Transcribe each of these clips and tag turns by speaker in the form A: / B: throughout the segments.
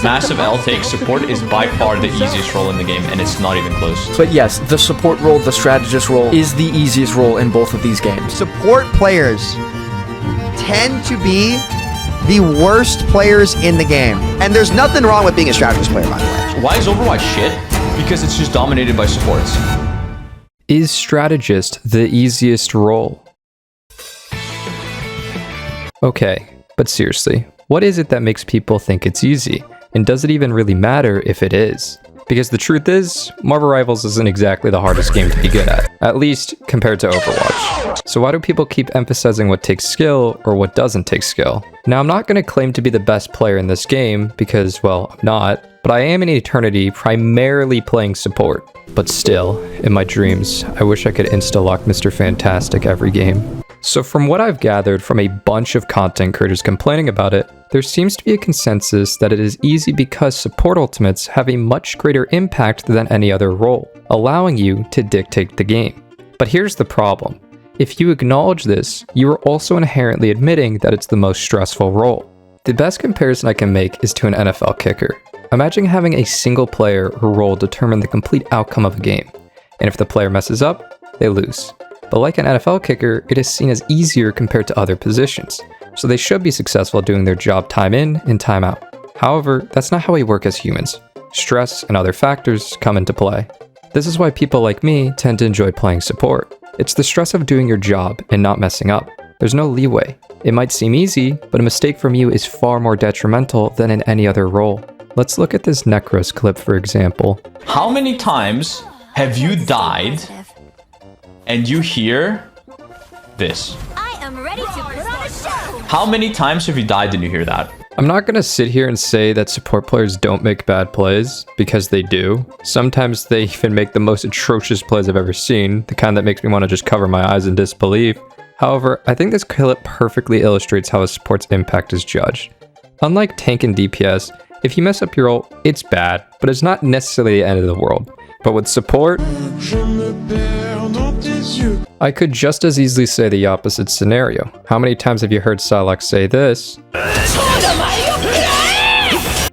A: Massive L take support is by far the easiest role in the game, and it's not even close.
B: But yes, the support role, the strategist role, is the easiest role in both of these games.
C: Support players tend to be the worst players in the game. And there's nothing wrong with being a strategist player, by the way.
A: Why is Overwatch shit? Because it's just dominated by supports.
D: Is strategist the easiest role? Okay, but seriously, what is it that makes people think it's easy? And does it even really matter if it is? Because the truth is, Marvel Rivals isn't exactly the hardest game to be good at least compared to Overwatch. So why do people keep emphasizing what takes skill or what doesn't take skill? Now, I'm not going to claim to be the best player in this game because, well, I'm not, but I am in Eternity primarily playing support. But still, in my dreams, I wish I could insta-lock Mr. Fantastic every game. So from what I've gathered from a bunch of content creators complaining about it, there seems to be a consensus that it is easy because support ultimates have a much greater impact than any other role, allowing you to dictate the game. But here's the problem. If you acknowledge this, you are also inherently admitting that it's the most stressful role. The best comparison I can make is to an NFL kicker. Imagine having a single player or role determine the complete outcome of a game, and if the player messes up, they lose. But like an NFL kicker, it is seen as easier compared to other positions, so they should be successful doing their job time in and time out. However, that's not how we work as humans. Stress and other factors come into play. This is why people like me tend to enjoy playing support. It's the stress of doing your job and not messing up. There's no leeway. It might seem easy, but a mistake from you is far more detrimental than in any other role. Let's look at this Necros clip for example.
A: How many times have you died and you hear this?
E: I am ready to put on a show.
A: How many times have you died and you hear that?
D: I'm not gonna sit here and say that support players don't make bad plays, because they do. Sometimes they even make the most atrocious plays I've ever seen, the kind that makes me want to just cover my eyes in disbelief. However, I think this clip perfectly illustrates how a support's impact is judged. Unlike tank and DPS, if you mess up your ult, it's bad, but it's not necessarily the end of the world. But with support, I could just as easily say the opposite scenario. How many times have you heard Sylox say this,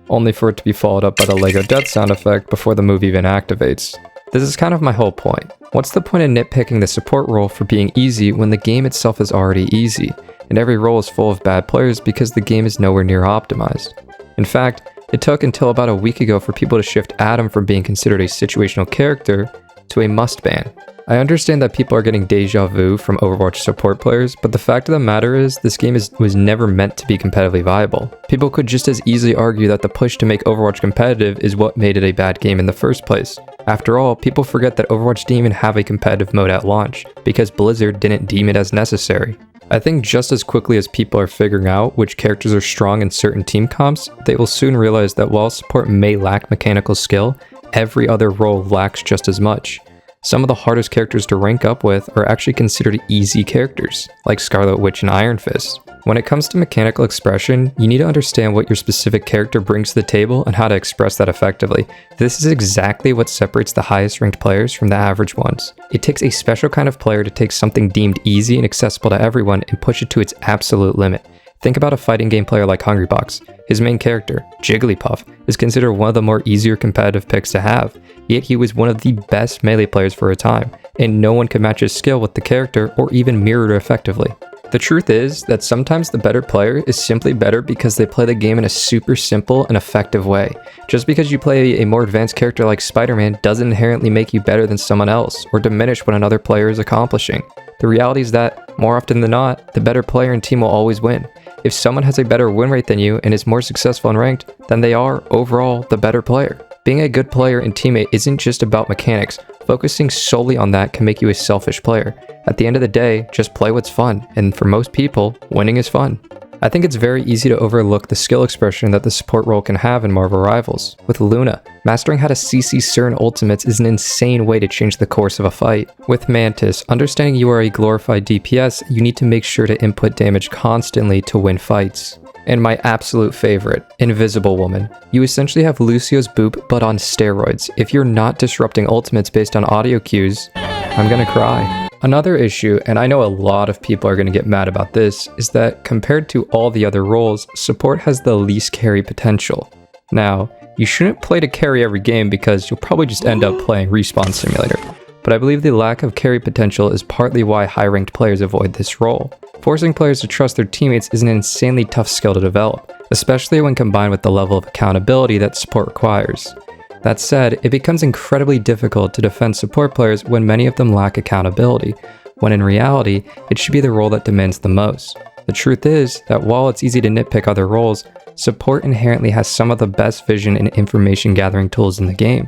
D: only for it to be followed up by the Lego death sound effect before the move even activates? This is kind of my whole point. What's the point of nitpicking the support role for being easy when the game itself is already easy, and every role is full of bad players because the game is nowhere near optimized? In fact, it took until about a week ago for people to shift Adam from being considered a situational character to a must ban. I understand that people are getting deja vu from Overwatch support players, but the fact of the matter is, this game was never meant to be competitively viable. People could just as easily argue that the push to make Overwatch competitive is what made it a bad game in the first place. After all, people forget that Overwatch didn't even have a competitive mode at launch, because Blizzard didn't deem it as necessary. I think just as quickly as people are figuring out which characters are strong in certain team comps, they will soon realize that while support may lack mechanical skill, every other role lacks just as much. Some of the hardest characters to rank up with are actually considered easy characters, like Scarlet Witch and Iron Fist. When it comes to mechanical expression, you need to understand what your specific character brings to the table and how to express that effectively. This is exactly what separates the highest ranked players from the average ones. It takes a special kind of player to take something deemed easy and accessible to everyone and push it to its absolute limit. Think about a fighting game player like Hungrybox. His main character, Jigglypuff, is considered one of the more easier competitive picks to have, yet he was one of the best melee players for a time, and no one could match his skill with the character or even mirror it effectively. The truth is that sometimes the better player is simply better because they play the game in a super simple and effective way. Just because you play a more advanced character like Spider-Man doesn't inherently make you better than someone else or diminish what another player is accomplishing. The reality is that, more often than not, the better player and team will always win. If someone has a better win rate than you and is more successful in ranked, then they are, overall, the better player. Being a good player and teammate isn't just about mechanics. Focusing solely on that can make you a selfish player. At the end of the day, just play what's fun, and for most people, winning is fun. I think it's very easy to overlook the skill expression that the support role can have in Marvel Rivals. With Luna, mastering how to CC certain ultimates is an insane way to change the course of a fight. With Mantis, understanding you are a glorified DPS, you need to make sure to input damage constantly to win fights. And my absolute favorite, Invisible Woman. You essentially have Lucio's boop but on steroids. If you're not disrupting ultimates based on audio cues, I'm gonna cry. Another issue, and I know a lot of people are gonna get mad about this, is that compared to all the other roles, support has the least carry potential. Now, you shouldn't play to carry every game because you'll probably just end up playing Respawn Simulator, but I believe the lack of carry potential is partly why high-ranked players avoid this role. Forcing players to trust their teammates is an insanely tough skill to develop, especially when combined with the level of accountability that support requires. That said, it becomes incredibly difficult to defend support players when many of them lack accountability, when in reality, it should be the role that demands the most. The truth is that while it's easy to nitpick other roles, support inherently has some of the best vision and information gathering tools in the game.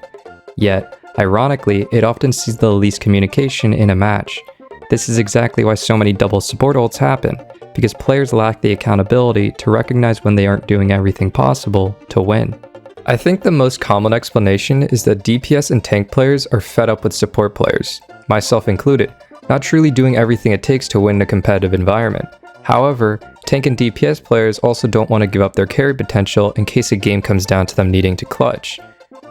D: Yet, ironically, it often sees the least communication in a match. This is exactly why so many double support ults happen, because players lack the accountability to recognize when they aren't doing everything possible to win. I think the most common explanation is that DPS and tank players are fed up with support players, myself included, not truly doing everything it takes to win a competitive environment. However, tank and DPS players also don't want to give up their carry potential in case a game comes down to them needing to clutch.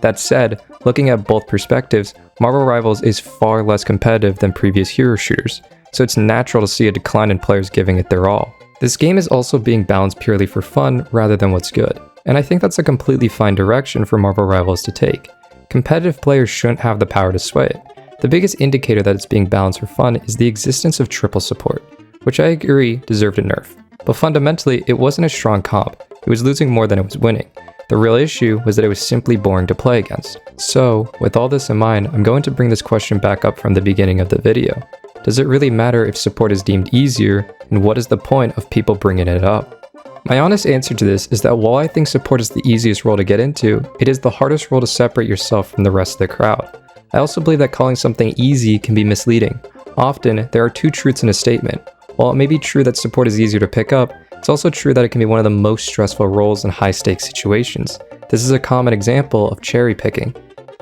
D: That said, looking at both perspectives, Marvel Rivals is far less competitive than previous hero shooters, so it's natural to see a decline in players giving it their all. This game is also being balanced purely for fun rather than what's good, and I think that's a completely fine direction for Marvel Rivals to take. Competitive players shouldn't have the power to sway it. The biggest indicator that it's being balanced for fun is the existence of triple support, which I agree deserved a nerf. But fundamentally, it wasn't a strong comp. It was losing more than it was winning. The real issue was that it was simply boring to play against. So, with all this in mind, I'm going to bring this question back up from the beginning of the video. Does it really matter if support is deemed easier, and what is the point of people bringing it up? My honest answer to this is that while I think support is the easiest role to get into, it is the hardest role to separate yourself from the rest of the crowd. I also believe that calling something easy can be misleading. Often, there are two truths in a statement. While it may be true that support is easier to pick up, it's also true that it can be one of the most stressful roles in high-stakes situations. This is a common example of cherry picking.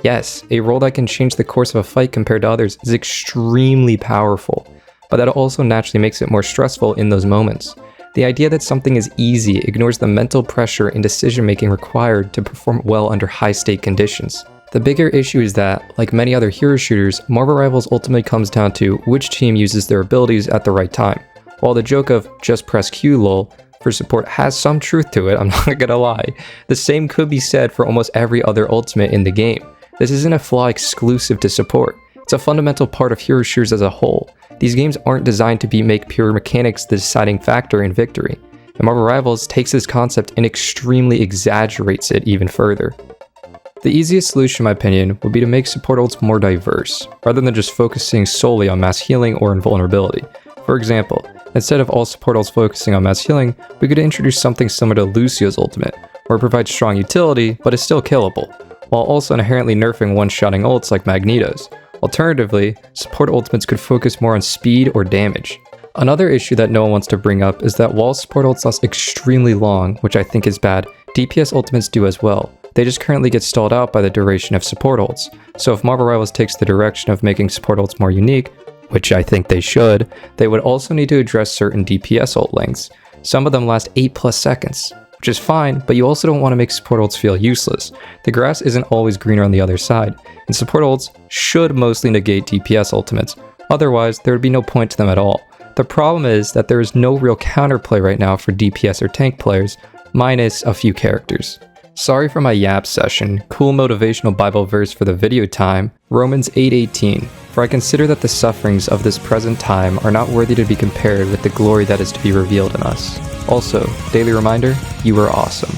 D: Yes, a role that can change the course of a fight compared to others is extremely powerful, but that also naturally makes it more stressful in those moments. The idea that something is easy ignores the mental pressure and decision-making required to perform well under high-stake conditions. The bigger issue is that, like many other hero shooters, Marvel Rivals ultimately comes down to which team uses their abilities at the right time. While the joke of just press Q lol for support has some truth to it, I'm not gonna lie, the same could be said for almost every other ultimate in the game. This isn't a flaw exclusive to support. It's a fundamental part of hero shooters as a whole. These games aren't designed to make pure mechanics the deciding factor in victory. And Marvel Rivals takes this concept and extremely exaggerates it even further. The easiest solution, in my opinion, would be to make support ults more diverse, rather than just focusing solely on mass healing or invulnerability. For example, instead of all support ults focusing on mass healing, we could introduce something similar to Lucio's ultimate, where it provides strong utility, but is still killable, while also inherently nerfing one-shotting ults like Magneto's. Alternatively, support ultimates could focus more on speed or damage. Another issue that no one wants to bring up is that while support ults last extremely long, which I think is bad, DPS ultimates do as well. They just currently get stalled out by the duration of support ults. So if Marvel Rivals takes the direction of making support ults more unique, which I think they should, they would also need to address certain DPS ult lengths. Some of them last 8+ seconds, which is fine, but you also don't want to make support ults feel useless. The grass isn't always greener on the other side, and support ults should mostly negate DPS ultimates. Otherwise, there would be no point to them at all. The problem is that there is no real counterplay right now for DPS or tank players, minus a few characters. Sorry for my yap session. Cool motivational Bible verse for the video time, Romans 8:18. For I consider that the sufferings of this present time are not worthy to be compared with the glory that is to be revealed in us. Also, daily reminder, you are awesome.